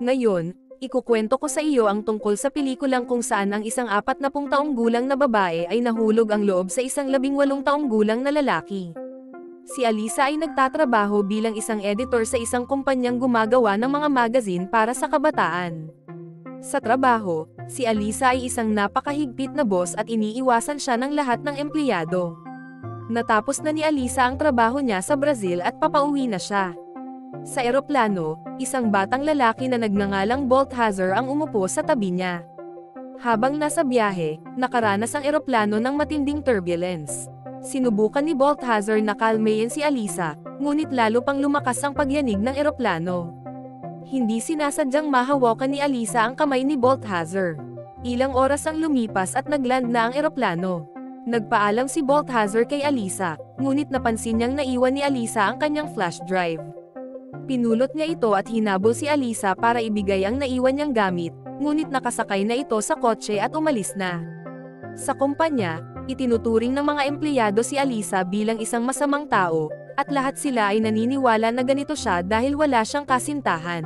Ngayon, ikukwento ko sa iyo ang tungkol sa pelikulang kung saan ang isang 40 taong gulang na babae ay nahulog ang loob sa isang 18 taong gulang na lalaki. Si Alisa ay nagtatrabaho bilang isang editor sa isang kumpanyang gumagawa ng mga magazine para sa kabataan. Sa trabaho, si Alisa ay isang napakahigpit na boss at iniiwasan siya ng lahat ng empleyado. Natapos na ni Alisa ang trabaho niya sa Brazil at papauwi na siya. Sa eroplano, isang batang lalaki na nagngangalang Balthazar ang umupo sa tabi niya. Habang nasa biyahe, nakaranas ang eroplano ng matinding turbulence. Sinubukan ni Balthazar na kalmayin si Alisa, ngunit lalo pang lumakas ang pagyanig ng eroplano. Hindi sinasadyang mahawakan ni Alisa ang kamay ni Balthazar. Ilang oras ang lumipas at nagland na ang eroplano. Nagpaalam si Balthazar kay Alisa, ngunit napansin niyang naiwan ni Alisa ang kanyang flash drive. Pinulot niya ito at hinabol si Alisa para ibigay ang naiwan niyang gamit, ngunit nakasakay na ito sa kotse at umalis na. Sa kumpanya, itinuturing ng mga empleyado si Alisa bilang isang masamang tao, at lahat sila ay naniniwala na ganito siya dahil wala siyang kasintahan.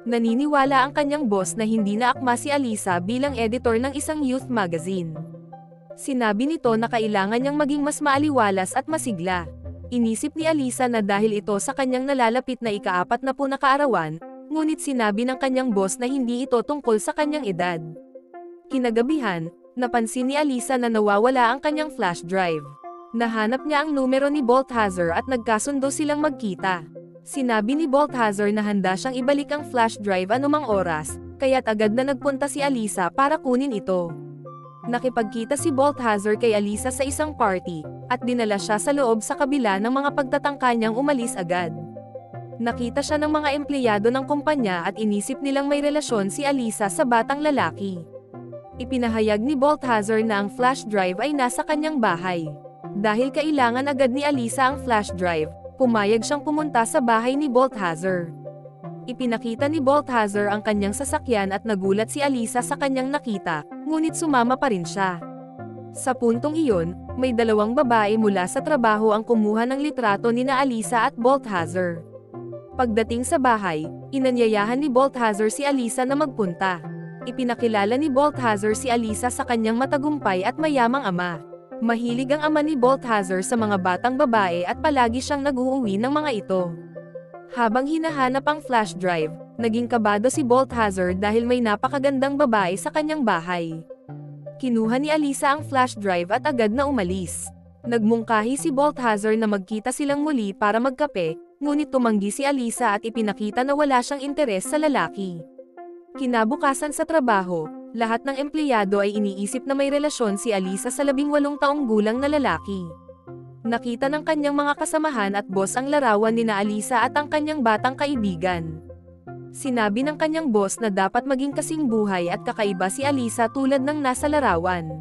Naniniwala ang kanyang boss na hindi na akma si Alisa bilang editor ng isang youth magazine. Sinabi nito na kailangan niyang maging mas maaliwalas at masigla. Inisip ni Alisa na dahil ito sa kanyang nalalapit na ika-40 na kaarawan, ngunit sinabi ng kanyang boss na hindi ito tungkol sa kanyang edad. Kinagabihan, napansin ni Alisa na nawawala ang kanyang flash drive. Nahanap niya ang numero ni Balthazar at nagkasundo silang magkita. Sinabi ni Balthazar na handa siyang ibalik ang flash drive anumang oras, kaya't agad na nagpunta si Alisa para kunin ito. Nakipagkita si Balthazar kay Alisa sa isang party, at dinala siya sa loob sa kabila ng mga pagtatangka niyang umalis agad. Nakita siya ng mga empleyado ng kumpanya at inisip nilang may relasyon si Alisa sa batang lalaki. Ipinahayag ni Balthazar na ang flash drive ay nasa kanyang bahay. Dahil kailangan agad ni Alisa ang flash drive, pumayag siyang pumunta sa bahay ni Balthazar. Ipinakita ni Balthazar ang kanyang sasakyan at nagulat si Alisa sa kanyang nakita, ngunit sumama pa rin siya. Sa puntong iyon, may dalawang babae mula sa trabaho ang kumuha ng litrato nina Alisa at Balthazar. Pagdating sa bahay, inanyayahan ni Balthazar si Alisa na magpunta. Ipinakilala ni Balthazar si Alisa sa kanyang matagumpay at mayamang ama. Mahilig ang ama ni Balthazar sa mga batang babae at palagi siyang nag-uuwi ng mga ito. Habang hinahanap ang flash drive, naging kabado si Balthazar dahil may napakagandang babae sa kanyang bahay. Kinuha ni Alisa ang flash drive at agad na umalis. Nagmungkahi si Balthazar na magkita silang muli para magkape, ngunit tumanggi si Alisa at ipinakita na wala siyang interes sa lalaki. Kinabukasan sa trabaho, lahat ng empleyado ay iniisip na may relasyon si Alisa sa 18 taong gulang na lalaki. Nakita ng kanyang mga kasamahan at boss ang larawan nina Alisa at ang kanyang batang kaibigan. Sinabi ng kanyang boss na dapat maging kasing buhay at kakaiba si Alisa tulad ng nasa larawan.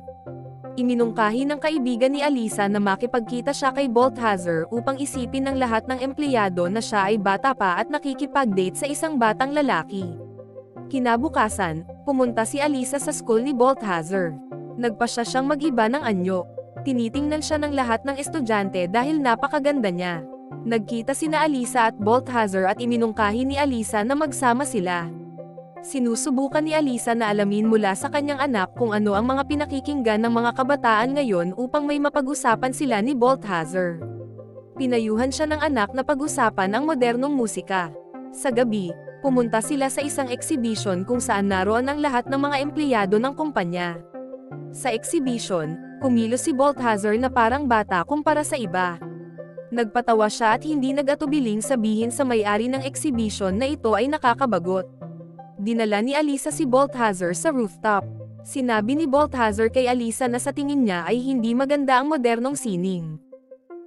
Iminungkahi ng kaibigan ni Alisa na makipagkita siya kay Balthazar upang isipin ng lahat ng empleyado na siya ay bata pa at nakikipag-date sa isang batang lalaki. Kinabukasan, pumunta si Alisa sa school ni Balthazar. Nagpasya siyang mag-iba ng anyo. Tinitingnan siya ng lahat ng estudyante dahil napakaganda niya. Nagkita sina Alisa at Balthazar at iminungkahi ni Alisa na magsama sila. Sinusubukan ni Alisa na alamin mula sa kanyang anak kung ano ang mga pinakikinggan ng mga kabataan ngayon upang may mapag-usapan sila ni Balthazar. Pinayuhan siya ng anak na pag-usapan ang modernong musika. Sa gabi, pumunta sila sa isang exhibition kung saan naroon ang lahat ng mga empleyado ng kumpanya. Sa exhibition, kumilos si Balthazar na parang bata kumpara sa iba. Nagpatawa siya at hindi nag-atubiling sabihin sa may-ari ng exhibition na ito ay nakakabagot. Dinala ni Alisa si Balthazar sa rooftop. Sinabi ni Balthazar kay Alisa na sa tingin niya ay hindi maganda ang modernong sining.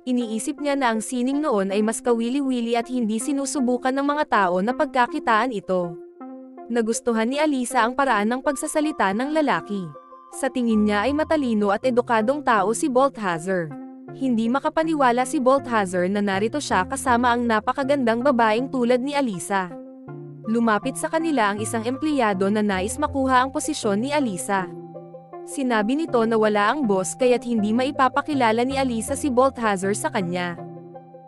Iniisip niya na ang sining noon ay mas kawili-wili at hindi sinusubukan ng mga tao na pagkakitaan ito. Nagustuhan ni Alisa ang paraan ng pagsasalita ng lalaki. Sa tingin niya ay matalino at edukadong tao si Balthazar. Hindi makapaniwala si Balthazar na narito siya kasama ang napakagandang babaeng tulad ni Alisa. Lumapit sa kanila ang isang empleyado na nais makuha ang posisyon ni Alisa. Sinabi nito na wala ang boss kaya't hindi maipapakilala ni Alisa si Balthazar sa kanya.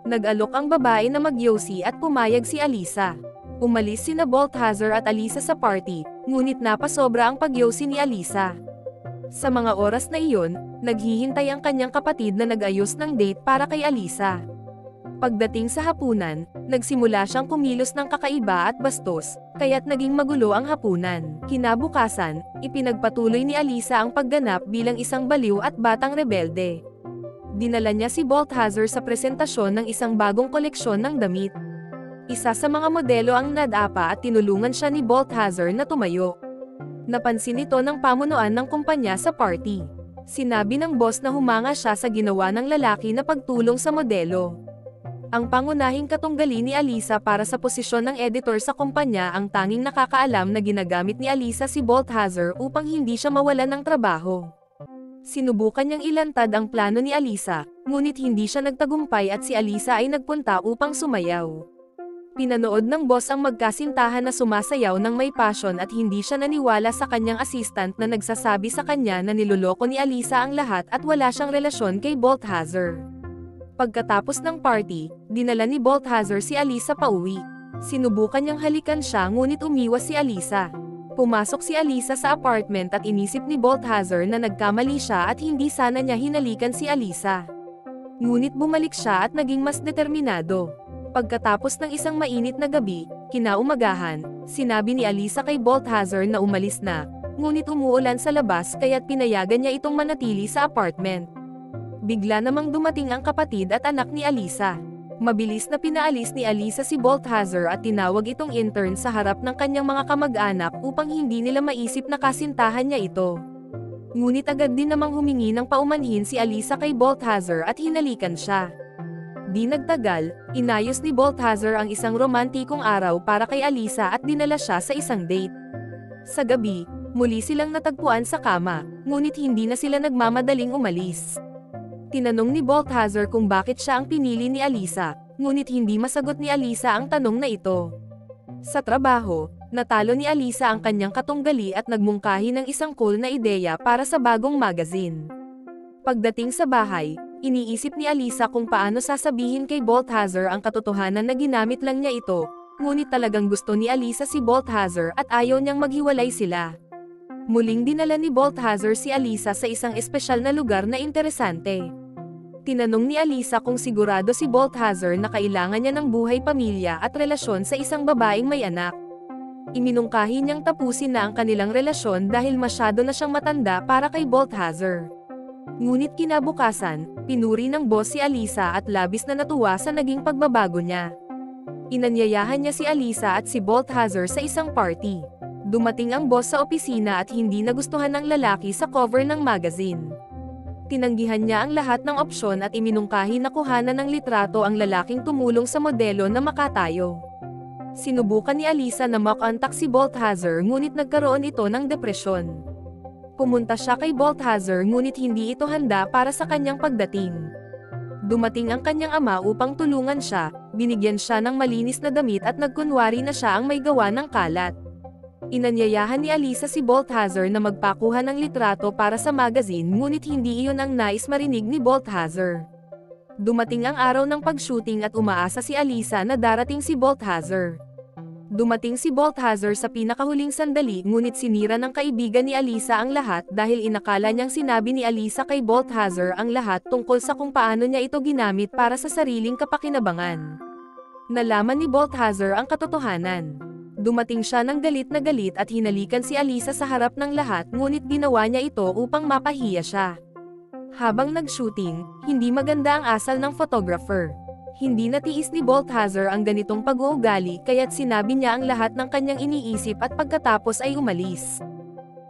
Nag-alok ang babae na magyosi at pumayag si Alisa. Umalis sina Balthazar at Alisa sa party, ngunit napasobra ang pagyosi ni Alisa. Sa mga oras na iyon, naghihintay ang kanyang kapatid na nag-ayos ng date para kay Alisa. Pagdating sa hapunan, nagsimula siyang kumilos ng kakaiba at bastos, kaya't naging magulo ang hapunan. Kinabukasan, ipinagpatuloy ni Alisa ang pagganap bilang isang baliw at batang rebelde. Dinala niya si Balthazar sa presentasyon ng isang bagong koleksyon ng damit. Isa sa mga modelo ang nadapa at tinulungan siya ni Balthazar na tumayo. Napansin ito ng pamunuan ng kumpanya sa party. Sinabi ng boss na humanga siya sa ginawa ng lalaki na pagtulong sa modelo. Ang pangunahing katunggali ni Alisa para sa posisyon ng editor sa kumpanya ang tanging nakakaalam na ginagamit ni Alisa si Balthazar upang hindi siya mawalan ng trabaho. Sinubukan niyang ilantad ang plano ni Alisa, ngunit hindi siya nagtagumpay at si Alisa ay nagpunta upang sumayaw. Pinanood ng boss ang magkasintahan na sumasayaw ng may passion at hindi siya naniwala sa kanyang assistant na nagsasabi sa kanya na niloloko ni Alisa ang lahat at wala siyang relasyon kay Balthazar. Pagkatapos ng party, dinala ni Balthazar si Alisa pauwi. Sinubukan niyang halikan siya ngunit umiwas si Alisa. Pumasok si Alisa sa apartment at inisip ni Balthazar na nagkamali siya at hindi sana niya hinalikan si Alisa. Ngunit bumalik siya at naging mas determinado. Pagkatapos ng isang mainit na gabi, kinaumagahan, sinabi ni Alisa kay Balthazar na umalis na, ngunit umuulan sa labas kaya't pinayagan niya itong manatili sa apartment. Bigla namang dumating ang kapatid at anak ni Alisa. Mabilis na pinaalis ni Alisa si Balthazar at tinawag itong intern sa harap ng kanyang mga kamag-anak upang hindi nila maisip na kasintahan niya ito. Ngunit agad din namang humingi ng paumanhin si Alisa kay Balthazar at hinalikan siya. Di nagtagal, inayos ni Balthazar ang isang romantikong araw para kay Alisa at dinala siya sa isang date. Sa gabi, muli silang natagpuan sa kama, ngunit hindi na sila nagmamadaling umalis. Tinanong ni Balthazar kung bakit siya ang pinili ni Alisa, ngunit hindi masagot ni Alisa ang tanong na ito. Sa trabaho, natalo ni Alisa ang kanyang katunggali at nagmungkahi ng isang cool na ideya para sa bagong magazine. Pagdating sa bahay, iniisip ni Alisa kung paano sasabihin kay Balthazar ang katotohanan na ginamit lang niya ito, ngunit talagang gusto ni Alisa si Balthazar at ayaw niyang maghiwalay sila. Muling dinala ni Balthazar si Alisa sa isang espesyal na lugar na interesante. Tinanong ni Alisa kung sigurado si Balthazar na kailangan niya ng buhay pamilya at relasyon sa isang babaeng may anak. Iminungkahi niyang tapusin na ang kanilang relasyon dahil masyado na siyang matanda para kay Balthazar. Ngunit kinabukasan, pinuri ng boss si Alisa at labis na natuwa sa naging pagbabago niya. Inanyayahan niya si Alisa at si Balthazar sa isang party. Dumating ang boss sa opisina at hindi nagustuhan ng lalaki sa cover ng magazine. Tinanggihan niya ang lahat ng opsyon at iminungkahi na kuhanan ng litrato ang lalaking tumulong sa modelo na makatayo. Sinubukan ni Alisa na makontak si Balthazar ngunit nagkaroon ito ng depresyon. Pumunta siya kay Balthazar ngunit hindi ito handa para sa kanyang pagdating. Dumating ang kanyang ama upang tulungan siya, binigyan siya ng malinis na damit at nagkunwari na siya ang may gawa ng kalat. Inanyayahan ni Alisa si Balthazar na magpakuha ng litrato para sa magazine ngunit hindi iyon ang nais marinig ni Balthazar. Dumating ang araw ng pag-shooting at umaasa si Alisa na darating si Balthazar. Dumating si Balthazar sa pinakahuling sandali ngunit sinira ng kaibigan ni Alisa ang lahat dahil inakala niyang sinabi ni Alisa kay Balthazar ang lahat tungkol sa kung paano niya ito ginamit para sa sariling kapakinabangan. Nalaman ni Balthazar ang katotohanan. Dumating siya ng galit na galit at hinalikan si Alisa sa harap ng lahat ngunit ginawa niya ito upang mapahiya siya. Habang nag-shooting, hindi maganda ang asal ng photographer. Hindi natiis ni Balthazar ang ganitong pag-uugali kaya't sinabi niya ang lahat ng kanyang iniisip at pagkatapos ay umalis.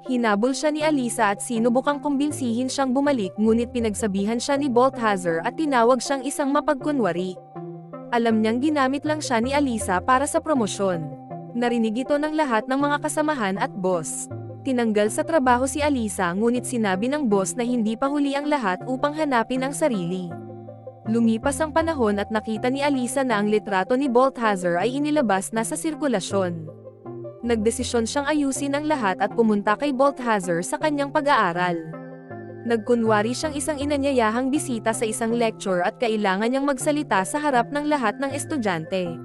Hinabol siya ni Alisa at sinubukang kumbinsihin siyang bumalik ngunit pinagsabihan siya ni Balthazar at tinawag siyang isang mapagkunwari. Alam niyang ginamit lang siya ni Alisa para sa promosyon. Narinig ito ng lahat ng mga kasamahan at boss. Tinanggal sa trabaho si Alisa ngunit sinabi ng boss na hindi pa huli ang lahat upang hanapin ang sarili. Lumipas ang panahon at nakita ni Alisa na ang litrato ni Balthazar ay inilabas na sa sirkulasyon. Nagdesisyon siyang ayusin ang lahat at pumunta kay Balthazar sa kanyang pag-aaral. Nagkunwari siyang isang inanyayahang bisita sa isang lecture at kailangan niyang magsalita sa harap ng lahat ng estudyante.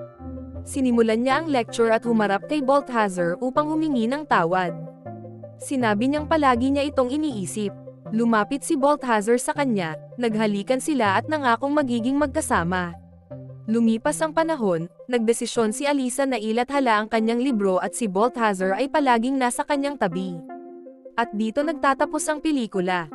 Sinimulan niya ang lecture at humarap kay Balthazar upang humingi ng tawad. Sinabi niyang palagi niya itong iniisip. Lumapit si Balthazar sa kanya, naghalikan sila at nangakong magiging magkasama. Lumipas ang panahon, nagdesisyon si Alisa na ilathala ang kanyang libro at si Balthazar ay palaging nasa kanyang tabi. At dito nagtatapos ang pelikula.